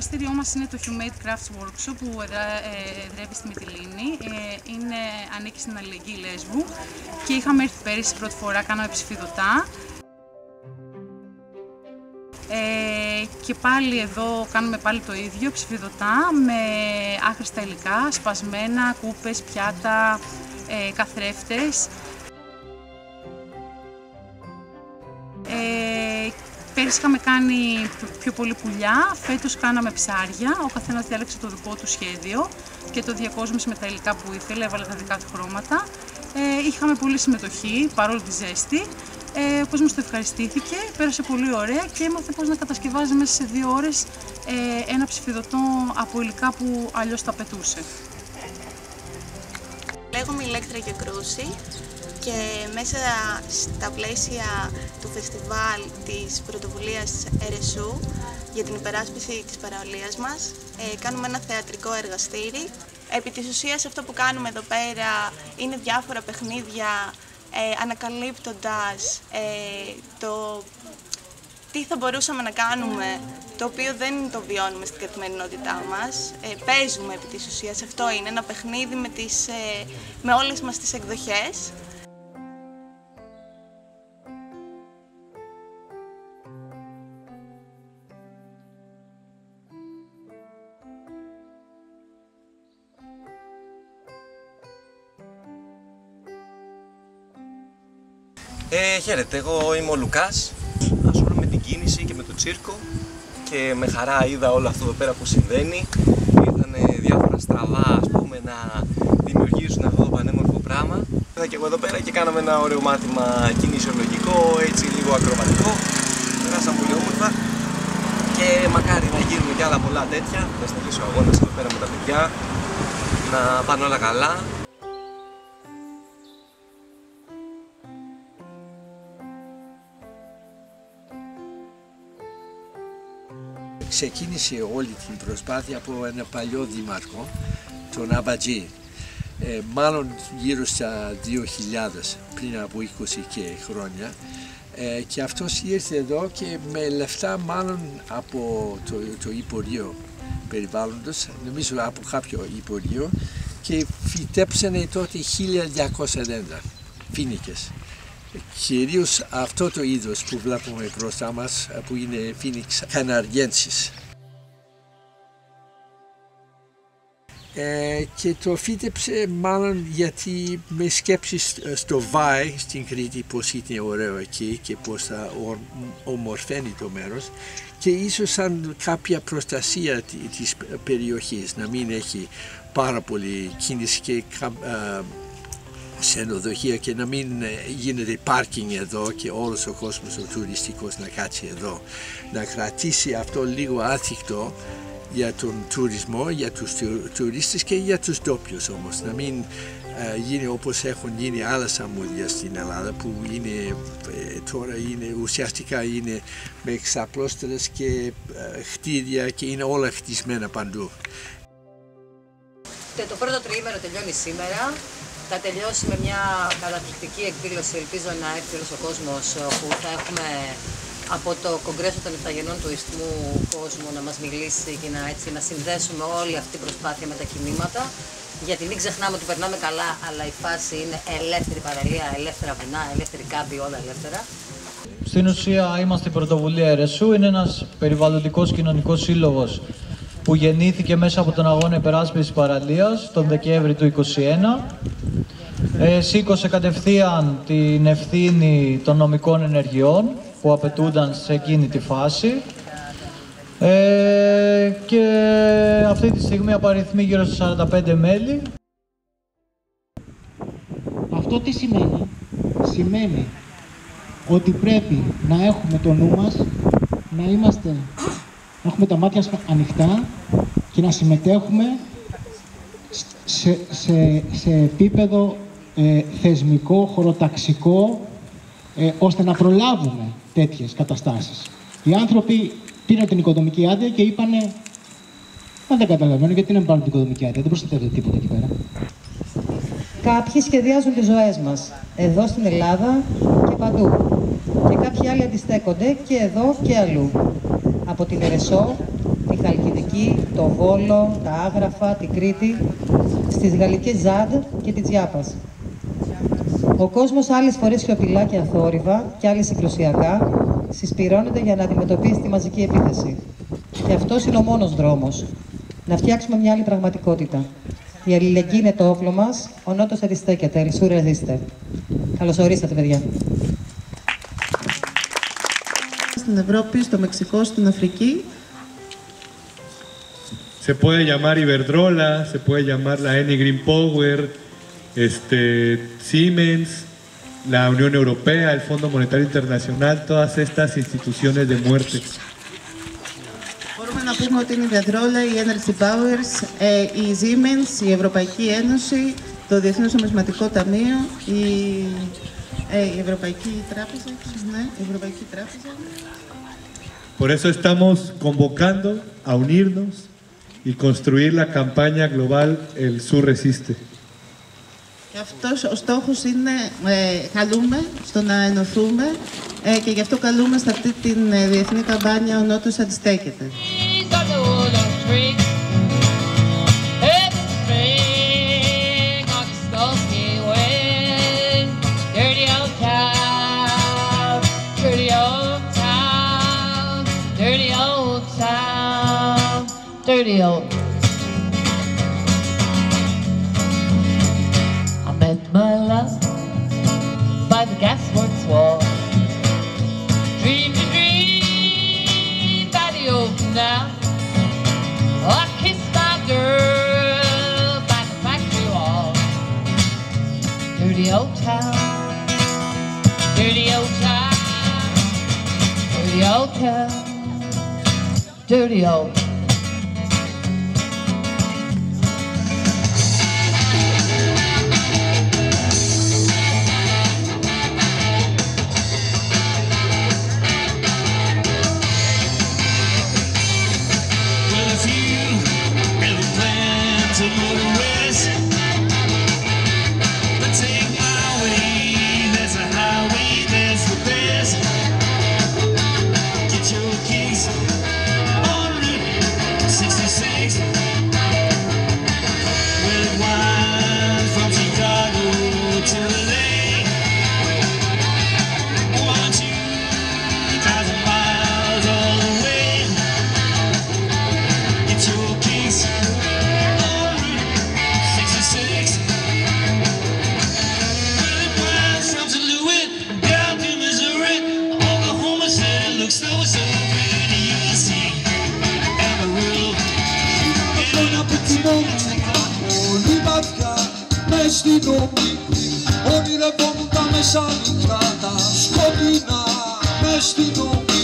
εργαστήριό μας είναι το Humate Crafts Workshop που εδρεύει στη Μυτιλήνη. Ανήκει στην Αλληλεγγύη Λέσβου και είχαμε έρθει πέρυσι πρώτη φορά, κάναμε ψηφιδωτά. Και πάλι εδώ κάνουμε πάλι το ίδιο, ψηφιδωτά με άχρηστα υλικά, σπασμένα, κούπες, πιάτα, καθρέφτες. Πέρυσι είχαμε κάνει πιο πολύ πουλιά, φέτος κάναμε ψάρια, ο καθένας διάλεξε το δικό του σχέδιο και το διακόσμησε με τα υλικά που ήθελε, έβαλε τα δικά του χρώματα. Είχαμε πολύ συμμετοχή παρόλο τη ζέστη. Ο κόσμος το ευχαριστήθηκε, πέρασε πολύ ωραία και έμαθε πώς να κατασκευάζει μέσα σε 2 ώρες ένα ψηφιδωτό από υλικά που αλλιώς τα πετούσε. Λέγομαι Ηλέκτρα Γεκρούση και μέσα στα πλαίσια του φεστιβάλ της πρωτοβουλίας RSU για την υπεράσπιση της παραλίας μας κάνουμε ένα θεατρικό εργαστήρι. Επί της ουσίας αυτό που κάνουμε εδώ πέρα είναι διάφορα παιχνίδια ανακαλύπτοντας το τι θα μπορούσαμε να κάνουμε, το οποίο δεν το βιώνουμε στην καθημερινότητά μας. Παίζουμε επί της ουσίας, αυτό είναι ένα παιχνίδι με όλες μας τις εκδοχές. Χαίρετε, εγώ είμαι ο Λουκάς, ασχολούμαι με την κίνηση και με το τσίρκο και με χαρά είδα όλο αυτό εδώ πέρα που συμβαίνει. Ήρθανε διάφορα στραβά, ας πούμε, να δημιουργήσουν αυτό το πανέμορφο πράγμα. Ήρθα και εγώ εδώ πέρα και κάναμε ένα ωραίο μάθημα κινησιολογικό, έτσι λίγο ακροβατικό. Περάσαμε πολύ όμορφα και μακάρι να γίνουν και άλλα πολλά τέτοια. Να στελήσω αγώνας εδώ πέρα με τα παιδιά, να πάνε όλα καλά. Ξεκίνησε όλη την προσπάθεια από ένα παλιό δήμαρχο, τον Αμπατζή, μάλλον γύρω στα 2000, πριν από 20 και χρόνια, και αυτός ήρθε εδώ και με λεφτά μάλλον από το Υπουργείο Περιβάλλοντος, νομίζω από κάποιο Υπουργείο, και φυτέψανε τότε 1200 δέντρα, φοίνικες. Κυρίως αυτό το είδος που βλέπουμε μπροστά μας, που είναι Phoenix canariensis. Και το φύτεψε μάλλον γιατί με σκέψη στο Βάη στην Κρήτη, πως είναι ωραίο εκεί και πως θα ομορφαίνει το μέρος, και ίσως σαν κάποια προστασία της περιοχής, να μην έχει πάρα πολύ κίνηση και ξενοδοχεία και να μην γίνεται πάρκινγκ εδώ και όλος ο κόσμος ο τουριστικός να κάτσει εδώ. Να κρατήσει αυτό λίγο άθικτο για τον τουρισμό, για τους τουρίστες και για τους ντόπιους όμως. Να μην γίνει όπως έχουν γίνει άλλα σαμούδια στην Ελλάδα που είναι, τώρα ουσιαστικά είναι με εξαπλώστερες και κτίρια και είναι όλα χτισμένα παντού. Το πρώτο τριήμερο τελειώνει σήμερα. Θα τελειώσει με μια καταπληκτική εκδήλωση, ελπίζω να έρθει όλος ο κόσμος, που θα έχουμε από το Κογκρέσο των Ιφταγενών του Ισθμού κόσμο να μας μιλήσει και να συνδέσουμε όλη αυτή την προσπάθεια με τα κινήματα. Γιατί μην ξεχνάμε ότι περνάμε καλά, αλλά η φάση είναι ελεύθερη παραλία, ελεύθερα βουνά, ελεύθερη κάμπη, όλα ελεύθερα. Στην ουσία είμαστε η πρωτοβουλία RSU, είναι ένας περιβαλλοντικός κοινωνικός σύλλογος που γεννήθηκε μέσα από τον αγώνα υπεράσπισης παραλίας τον Δεκέμβρη του 2021. Σήκωσε κατευθείαν την ευθύνη των νομικών ενεργειών που απαιτούνταν σε εκείνη τη φάση και αυτή τη στιγμή απαριθμεί γύρω στα 45 μέλη. Αυτό τι σημαίνει? Σημαίνει ότι πρέπει να έχουμε το νου μας, να έχουμε τα μάτια ανοιχτά και να συμμετέχουμε σε επίπεδο θεσμικό, χωροταξικό, ώστε να προλάβουμε τέτοιες καταστάσεις. Οι άνθρωποι πήραν την οικοδομική άδεια και είπανε δεν καταλαβαίνω γιατί δεν πάρουν την οικοδομική άδεια, δεν προστατεύεται τίποτα εκεί πέρα. Κάποιοι σχεδιάζουν τις ζωές μας, εδώ στην Ελλάδα και παντού. Και κάποιοι άλλοι αντιστέκονται και εδώ και αλλού. Από την Ερεσό, τη Χαλκιδική, Αττική, το Βόλο, τα Άγραφα, την Κρήτη, στις γαλλικές Ζάντ και την Τσιάπας. Ο κόσμος άλλες φορές σιωπηλά και αθόρυβα και άλλες συγκρουσιακά συσπυρώνεται για να αντιμετωπίσει τη μαζική επίθεση. Και αυτός είναι ο μόνος δρόμος. Να φτιάξουμε μια άλλη πραγματικότητα. Η αλληλεγγύη είναι το όπλο μας, ο νότος αντιστέκεται, el sur resiste. Καλώς ορίσατε, παιδιά. Στην Ευρώπη, στο Μεξικό, στην Αφρική. Se puede llamar Iberdrola, se puede llamar la Eni Green Power, Siemens, la Unión Europea, el Fondo Monetario Internacional, todas estas instituciones de muerte. Μπορούμε να πούμε ότι είναι η Iberdrola, η Energy Powers, η Siemens, η Ευρωπαϊκή Ένωση, το Διεθνές Νομισματικό Ταμείο, η Ευρωπαϊκή Τράπεζα, ναι, η Ευρωπαϊκή Τράπεζα. Por eso estamos convocando a unirnos y construir la campaña global El Sur Resiste. Και αυτός ο στόχος είναι, καλούμε στο να ενωθούμε και γι' αυτό καλούμε σε αυτή τη διεθνή καμπάνια «Ο Νότος αντιστέκεται». Dirty old. I met my love by the gasworks wall. Dreamed a dream by the old canal. I kissed my girl by the factory wall. Dirty old town. Dirty old town. Dirty old town. Dirty old. Πολύ βαθιά μες στην ομή ονειρευόμουν τα μεσάνυχτα τα σκοτεινά μες στην ομή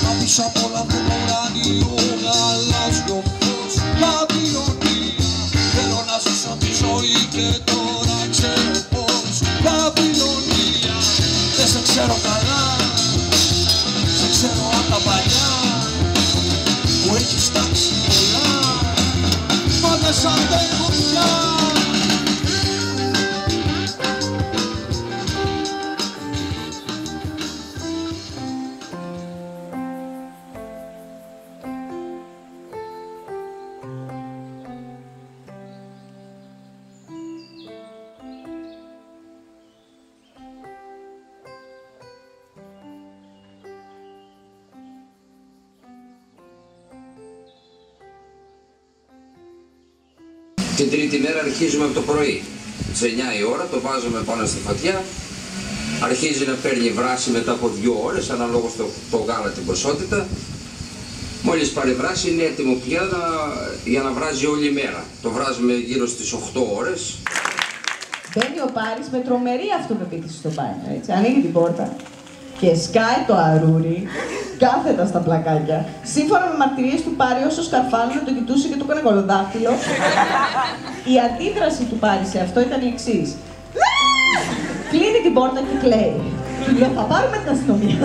μα πίσω απ' όλα τον ουράνιο γαλάζιο φως Βαβυλωνία θέλω να ζήσω τη ζωή και τώρα ξέρω πως Βαβυλωνία δεν σε ξέρω καλά σε ξέρω απ' τα παλιά που έχεις τάξει πολλά μα δεν σ' αντέχω πια. Την τρίτη μέρα αρχίζουμε από το πρωί. Στις 9 η ώρα το βάζουμε πάνω στη φωτιά. Αρχίζει να παίρνει βράση μετά από 2 ώρες, αναλόγως το γάλα την ποσότητα. Μόλις πάρει βράση είναι έτοιμο πια για να βράζει όλη μέρα. Το βράζουμε γύρω στις 8 ώρες. Μπαίνει ο Πάρης με τρομερή αυτοπεποίθηση στο μπάνιο, έτσι. Ανοίγει την πόρτα και σκάει το αρούρι κάθετα στα πλακάκια. Σύμφωνα με μαρτυρίες του Πάρη, όσο σκαρφάλωνε τον κοιτούσε και του έκανε κολοδάχτυλο. Η αντίδραση του Πάρη σε αυτό ήταν η εξής. Κλείνει την πόρτα και κλαίει. Του λέω, θα πάρουμε την αστυνομία.